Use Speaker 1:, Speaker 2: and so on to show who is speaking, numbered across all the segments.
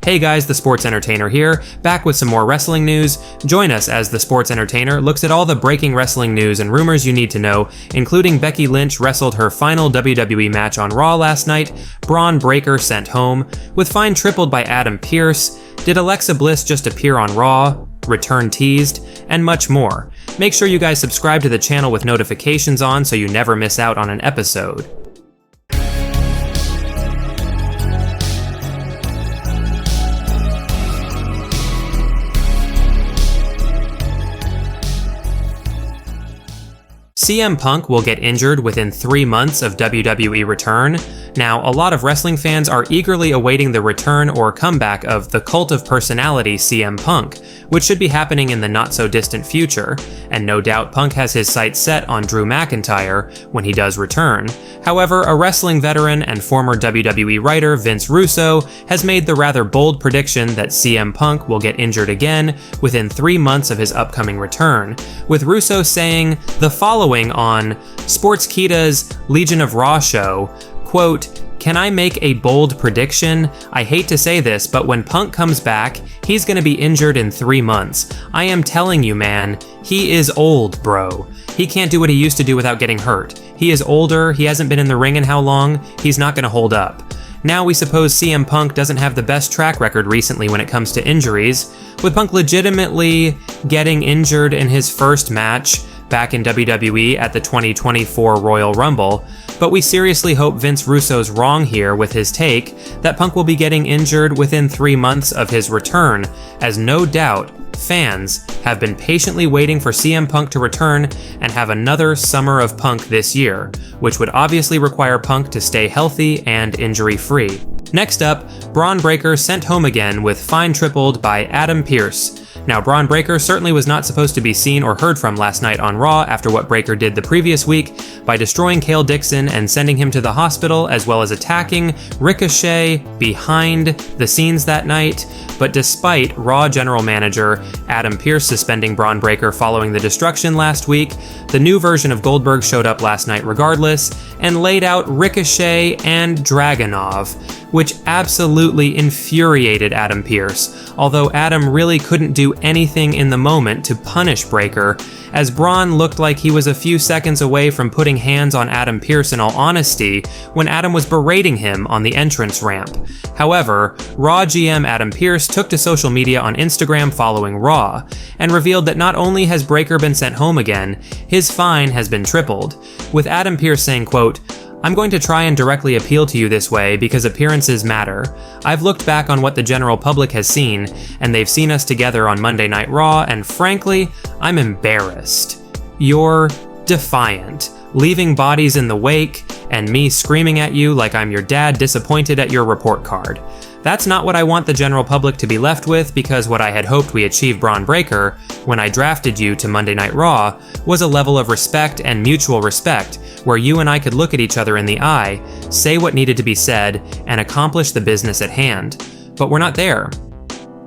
Speaker 1: Hey guys, the Sports Entertainer here, back with some more wrestling news. Join us as the Sports Entertainer looks at all the breaking wrestling news and rumors you need to know, including Becky Lynch wrestled her final WWE match on Raw last night, Braun Breaker sent home, with fine tripled by Adam Pearce, did Alexa Bliss just appear on Raw, return Teased, and much more. Make sure you guys subscribe to the channel with notifications on so you never miss out on an episode. CM Punk will get injured within 3 months of WWE return. Now, a lot of wrestling fans are eagerly awaiting the return or comeback of the cult of personality CM Punk, which should be happening in the not-so-distant future, and no doubt Punk has his sights set on Drew McIntyre when he does return. However, a wrestling veteran and former WWE writer Vince Russo has made the rather bold prediction that CM Punk will get injured again within 3 months of his upcoming return, with Russo saying the following on Sportskeeda's Legion of Raw show, quote, "Can I make a bold prediction? I hate to say this, but when Punk comes back, he's gonna be injured in 3 months. I am telling you, man, he is old, bro. He can't do what he used to do without getting hurt. He is older, he hasn't been in the ring in how long? He's not gonna hold up." Now we suppose CM Punk doesn't have the best track record recently when it comes to injuries, with Punk legitimately getting injured in his first match back in WWE at the 2024 Royal Rumble, but we seriously hope Vince Russo's wrong here with his take that Punk will be getting injured within 3 months of his return, as no doubt fans have been patiently waiting for CM Punk to return and have another summer of Punk this year, which would obviously require Punk to stay healthy and injury-free. Next up, Braun Breaker sent home again with fine tripled by Adam Pearce. Now, Braun Breaker certainly was not supposed to be seen or heard from last night on Raw after what Breaker did the previous week by destroying Cale Dixon and sending him to the hospital, as well as attacking Ricochet behind the scenes that night. But despite Raw General Manager Adam Pearce suspending Braun Breaker following the destruction last week, the new version of Goldberg showed up last night regardless and laid out Ricochet and Dragunov, which absolutely infuriated Adam Pearce, although Adam really couldn't do anything in the moment to punish Breaker, as Braun looked like he was a few seconds away from putting hands on Adam Pearce in all honesty when Adam was berating him on the entrance ramp. However, Raw GM Adam Pearce took to social media on Instagram following Raw, and revealed that not only has Breaker been sent home again, his fine has been tripled, with Adam Pearce saying, quote, "I'm going to try and directly appeal to you this way because appearances matter. I've looked back on what the general public has seen, and they've seen us together on Monday Night Raw, and frankly, I'm embarrassed. You're defiant, leaving bodies in the wake, and me screaming at you like I'm your dad disappointed at your report card. That's not what I want the general public to be left with, because what I had hoped we achieved, Braun Breaker, when I drafted you to Monday Night Raw, was a level of respect and mutual respect, where you and I could look at each other in the eye, say what needed to be said, and accomplish the business at hand. But we're not there.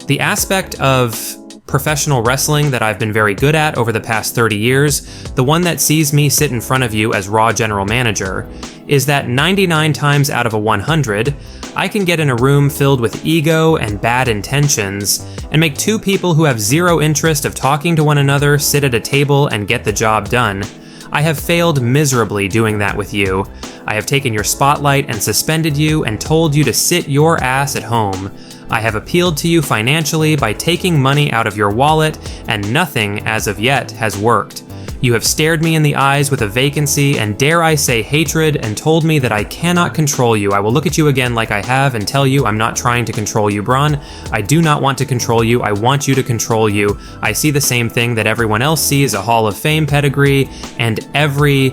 Speaker 1: The aspect of professional wrestling that I've been very good at over the past 30 years, the one that sees me sit in front of you as Raw General Manager, is that 99 times out of a 100, I can get in a room filled with ego and bad intentions and make two people who have zero interest of talking to one another sit at a table and get the job done. I have failed miserably doing that with you. I have taken your spotlight and suspended you and told you to sit your ass at home. I have appealed to you financially by taking money out of your wallet, and nothing as of yet has worked. You have stared me in the eyes with a vacancy and, dare I say, hatred, and told me that I cannot control you. I will look at you again like I have and tell you I'm not trying to control you, Braun. I do not want to control you. I want you to control you. I see the same thing that everyone else sees, a Hall of Fame pedigree, and every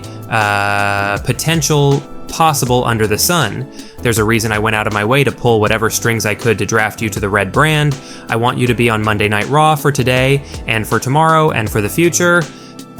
Speaker 1: potential possible under the sun. There's a reason I went out of my way to pull whatever strings I could to draft you to the red brand. I want you to be on Monday Night Raw for today, and for tomorrow, and for the future.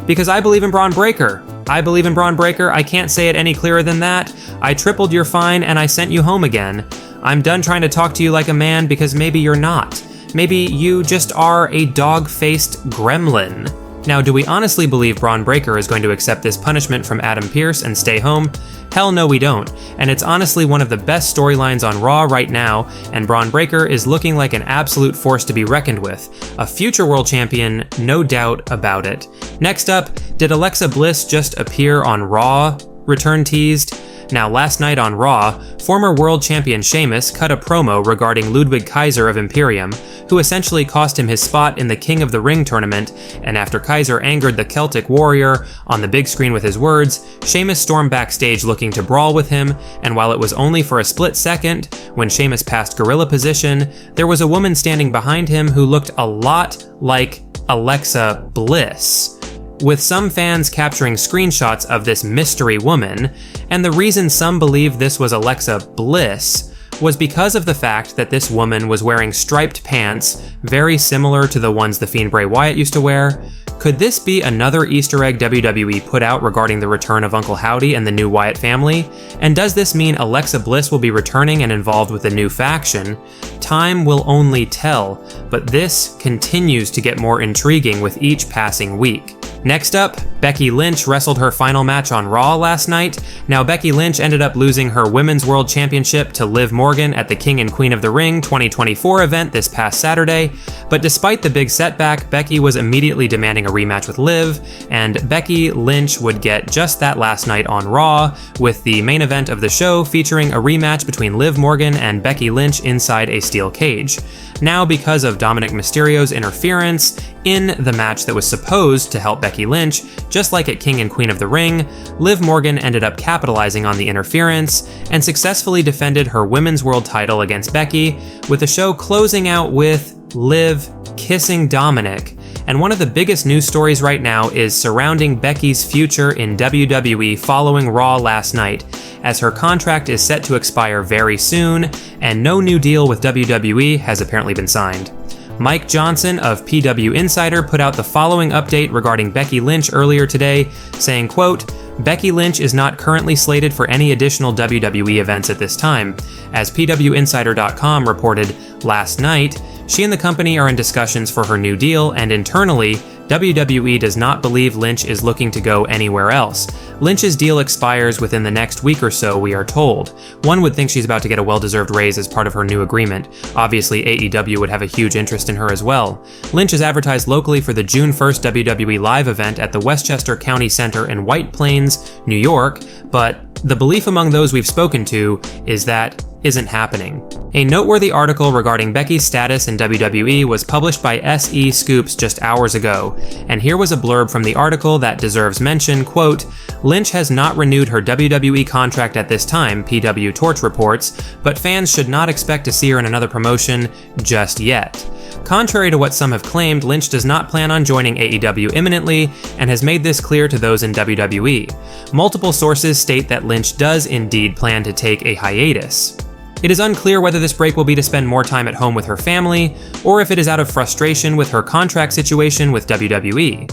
Speaker 1: Because I believe in Braun Breaker. I believe in Braun Breaker. I can't say it any clearer than that. I tripled your fine and I sent you home again. I'm done trying to talk to you like a man because maybe you're not. Maybe you just are a dog-faced gremlin. Now, do we honestly believe Bron Breakker is going to accept this punishment from Adam Pearce and stay home? Hell no we don't, and it's honestly one of the best storylines on Raw right now, and Bron Breakker is looking like an absolute force to be reckoned with. A future world champion, no doubt about it. Next up, did Alexa Bliss just appear on Raw? Return teased? Now, last night on Raw, former world champion Sheamus cut a promo regarding Ludwig Kaiser of Imperium, who essentially cost him his spot in the King of the Ring tournament, and after Kaiser angered the Celtic Warrior on the big screen with his words, Sheamus stormed backstage looking to brawl with him, and while it was only for a split second, when Sheamus passed gorilla position, there was a woman standing behind him who looked a lot like Alexa Bliss, with some fans capturing screenshots of this mystery woman, and the reason some believe this was Alexa Bliss was because of the fact that this woman was wearing striped pants, very similar to the ones the Fiend Bray Wyatt used to wear. Could this be another Easter egg WWE put out regarding the return of Uncle Howdy and the new Wyatt family? And does this mean Alexa Bliss will be returning and involved with a new faction? Time will only tell, but this continues to get more intriguing with each passing week. Next up, Becky Lynch wrestled her final match on Raw last night. Now, Becky Lynch ended up losing her Women's World Championship to Liv Morgan at the King and Queen of the Ring 2024 event this past Saturday, but despite the big setback, Becky was immediately demanding a rematch with Liv, and Becky Lynch would get just that last night on Raw, with the main event of the show featuring a rematch between Liv Morgan and Becky Lynch inside a steel cage. Now, because of Dominic Mysterio's interference in the match that was supposed to help Becky Lynch, just like at King and Queen of the Ring, Liv Morgan ended up capitalizing on the interference and successfully defended her Women's World title against Becky, with the show closing out with Liv kissing Dominic. And one of the biggest news stories right now is surrounding Becky's future in WWE following Raw last night, as her contract is set to expire very soon, and no new deal with WWE has apparently been signed. Mike Johnson of PW Insider put out the following update regarding Becky Lynch earlier today, saying, quote, "Becky Lynch is not currently slated for any additional WWE events at this time. As PWInsider.com reported last night, she and the company are in discussions for her new deal, and internally, WWE does not believe Lynch is looking to go anywhere else. Lynch's deal expires within the next week or so, we are told. One would think she's about to get a well-deserved raise as part of her new agreement. Obviously, AEW would have a huge interest in her as well. Lynch is advertised locally for the June 1st WWE Live event at the Westchester County Center in White Plains, New York, but the belief among those we've spoken to is that isn't happening." A noteworthy article regarding Becky's status in WWE was published by SE Scoops just hours ago, and here was a blurb from the article that deserves mention, quote, "Lynch has not renewed her WWE contract at this time," PW Torch reports, "but fans should not expect to see her in another promotion just yet." Contrary to what some have claimed, Lynch does not plan on joining AEW imminently, and has made this clear to those in WWE. Multiple sources state that Lynch does indeed plan to take a hiatus. It is unclear whether this break will be to spend more time at home with her family, or if it is out of frustration with her contract situation with WWE.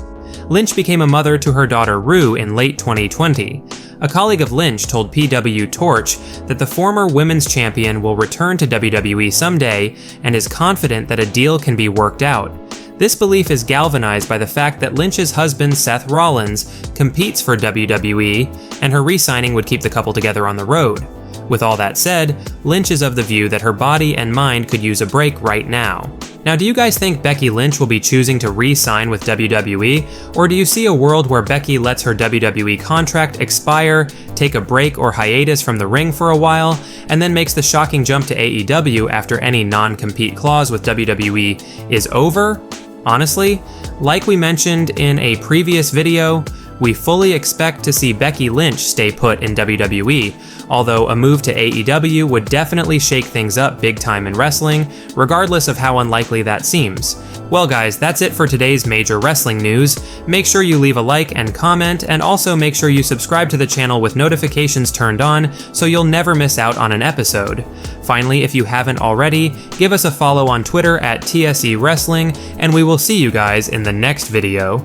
Speaker 1: Lynch became a mother to her daughter Rue in late 2020. A colleague of Lynch told PW Torch that the former women's champion will return to WWE someday and is confident that a deal can be worked out. This belief is galvanized by the fact that Lynch's husband Seth Rollins competes for WWE, and her re-signing would keep the couple together on the road. With all that said, Lynch is of the view that her body and mind could use a break right now. Now, do you guys think Becky Lynch will be choosing to re-sign with WWE, or do you see a world where Becky lets her WWE contract expire, take a break or hiatus from the ring for a while, and then makes the shocking jump to AEW after any non-compete clause with WWE is over? Honestly, like we mentioned in a previous video, we fully expect to see Becky Lynch stay put in WWE, although a move to AEW would definitely shake things up big time in wrestling, regardless of how unlikely that seems. Well guys, that's it for today's major wrestling news. Make sure you leave a like and comment, and also make sure you subscribe to the channel with notifications turned on so you'll never miss out on an episode. Finally, if you haven't already, give us a follow on Twitter at TSE Wrestling, and we will see you guys in the next video.